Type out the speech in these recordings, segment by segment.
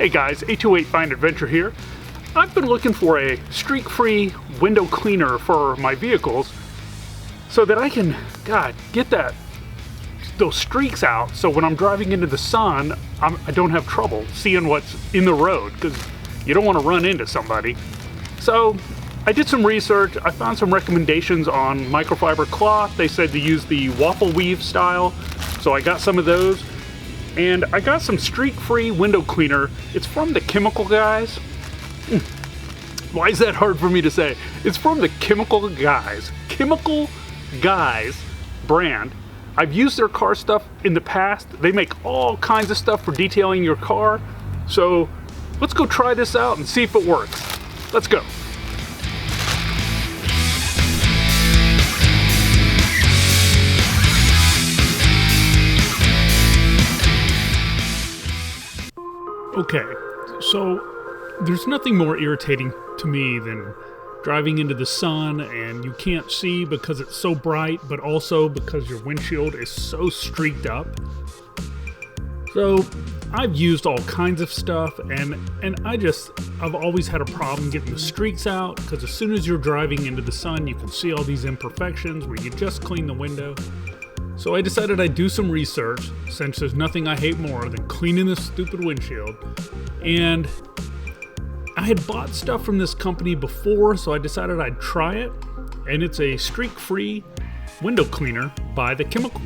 Hey guys, 828 Fine Adventure here. I've been looking for a streak-free window cleaner for my vehicles so that I can, get those streaks out so when I'm driving into the sun, I don't have trouble seeing what's in the road because you don't want to run into somebody. So I did some research. I found some recommendations on Microfiber Cloth. They said to use the waffle weave style, so I got some of those. And I got some streak-free window cleaner. It's from the Chemical Guys. Why is that hard for me to say? It's from the Chemical Guys brand. I've used their car stuff in the past. They make all kinds of stuff for detailing your car. So let's go try this out and see if it works. Let's go. Okay, so there's nothing more irritating to me than driving into the sun and you can't see because it's so bright, but also because your windshield is so streaked up. So I've used all kinds of stuff and I've always had a problem getting the streaks out because as soon as you're driving into the sun, you can see all these imperfections where you just clean the window. So I decided I'd do some research, since there's nothing I hate more than cleaning this stupid windshield. And I had bought stuff from this company before, so I decided I'd try it. And it's a streak-free window cleaner by the Chemical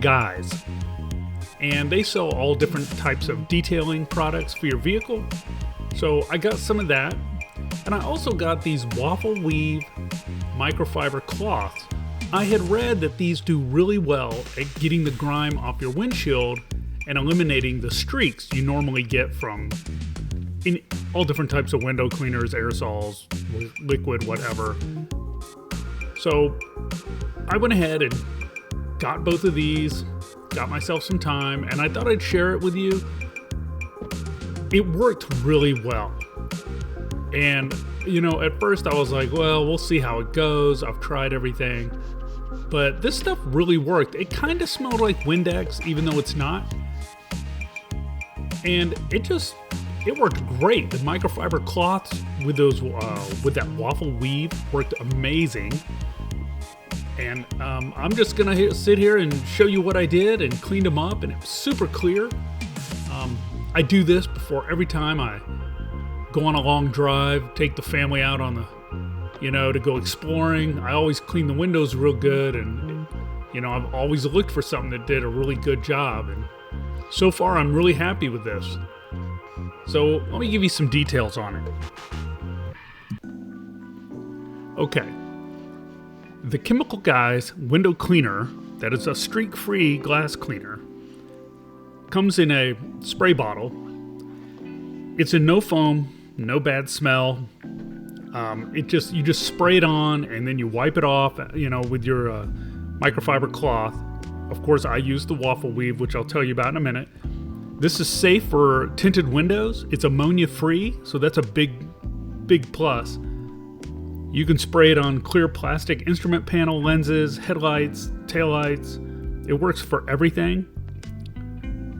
Guys. And they sell all different types of detailing products for your vehicle. So I got some of that. And I also got these waffle weave microfiber cloths. I had read that these do really well at getting the grime off your windshield and eliminating the streaks you normally get from in all different types of window cleaners, aerosols, liquid, whatever. So I went ahead and got both of these, got myself some time, and I thought I'd share it with you. It worked really well. And, at first I was like, well, we'll see how it goes. I've tried everything. But this stuff really worked. It kind of smelled like Windex, even though it's not. And it worked great. The microfiber cloths with with that waffle weave worked amazing. And I'm just going to sit here and show you what I did and cleaned them up. And it was super clear. I do this before every time I go on a long drive, take the family out on to go exploring. I always clean the windows real good, and I've always looked for something that did a really good job, and so far I'm really happy with this. So let me give you some details on it. Okay, the Chemical Guys window cleaner, that is a streak-free glass cleaner, comes in a spray bottle. It's a no foam, no bad smell. You just spray it on and then you wipe it off, with your microfiber cloth. Of course, I use the waffle weave, which I'll tell you about in a minute. This is safe for tinted windows. It's ammonia free, so that's a big plus. You can spray it on clear plastic instrument panel lenses, headlights, taillights. It works for everything.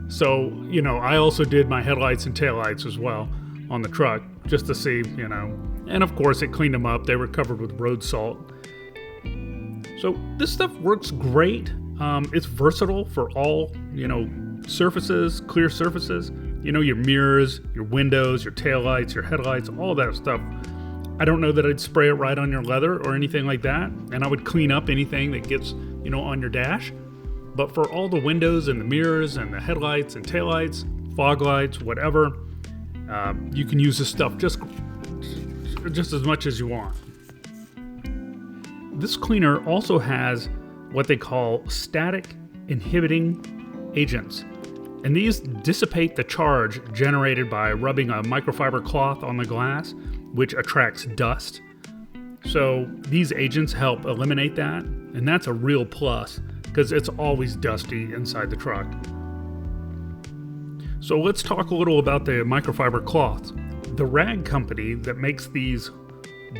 So, I also did my headlights and taillights as well on the truck, just to see, and of course it cleaned them up. They were covered with road salt. So this stuff works great. It's versatile for all, surfaces, clear surfaces, your mirrors, your windows, your taillights, your headlights, all that stuff. I don't know that I'd spray it right on your leather or anything like that. And I would clean up anything that gets, on your dash. But for all the windows and the mirrors and the headlights and taillights, fog lights, whatever, you can use this stuff just as much as you want. This cleaner also has what they call static inhibiting agents. And these dissipate the charge generated by rubbing a microfiber cloth on the glass, which attracts dust. So these agents help eliminate that, and that's a real plus because it's always dusty inside the truck. So let's talk a little about the microfiber cloths. The rag company that makes these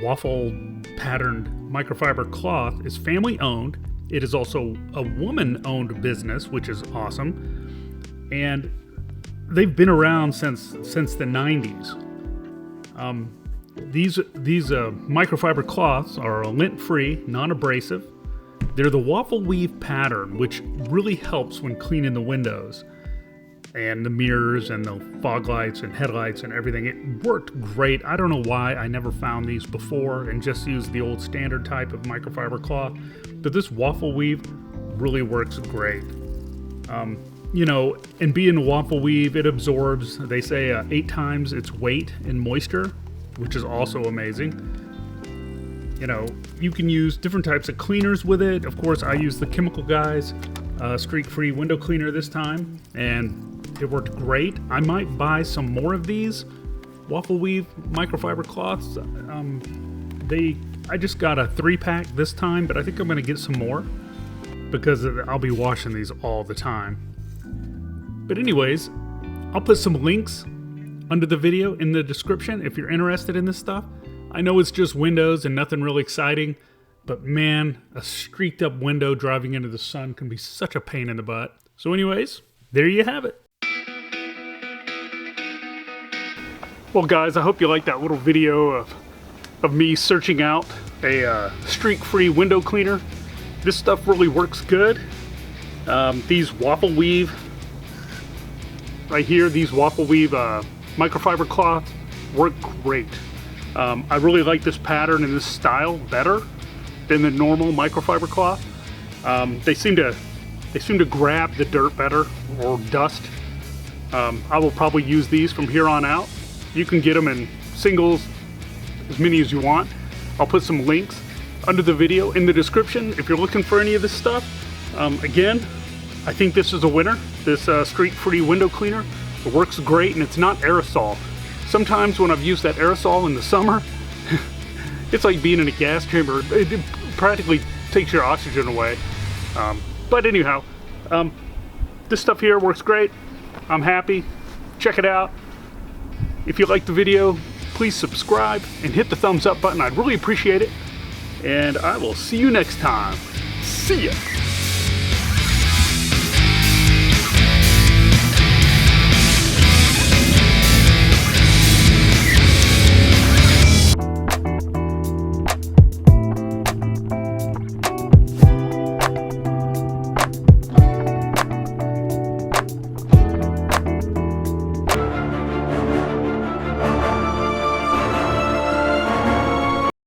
waffle patterned microfiber cloth is family owned. It is also a woman owned business, which is awesome. and they've been around since the 90s. These microfiber cloths are lint-free, non-abrasive. They're the waffle weave pattern, which really helps when cleaning the windows and the mirrors and the fog lights and headlights and everything. It worked great. I don't know why I never found these before and just used the old standard type of microfiber cloth, but this waffle weave really works great. You know, and being waffle weave, it absorbs, they say, 8 times its weight in moisture, which is also amazing. You know, you can use different types of cleaners with it. Of course, I use the Chemical Guys streak-free window cleaner this time, and it worked great. I might buy some more of these waffle weave microfiber cloths. I just got a 3-pack this time, but I think I'm going to get some more because I'll be washing these all the time. But anyways, I'll put some links under the video in the description if you're interested in this stuff. I know it's just windows and nothing really exciting, but man, a streaked up window driving into the sun can be such a pain in the butt. So anyways, there you have it. Well guys, I hope you liked that little video of me searching out a streak-free window cleaner. This stuff really works good. These waffle weave right here, these waffle weave microfiber cloths work great. I really like this pattern and this style better than the normal microfiber cloth. They seem to grab the dirt better, or dust. I will probably use these from here on out. You can get them in singles, as many as you want. I'll put some links under the video in the description if you're looking for any of this stuff. Again, I think this is a winner, this streak-free window cleaner. It works great, and it's not aerosol. Sometimes when I've used that aerosol in the summer, it's like being in a gas chamber. It practically takes your oxygen away. But anyhow, this stuff here works great. I'm happy. Check it out. If you liked the video, please subscribe and hit the thumbs up button. I'd really appreciate it. And I will see you next time. See ya.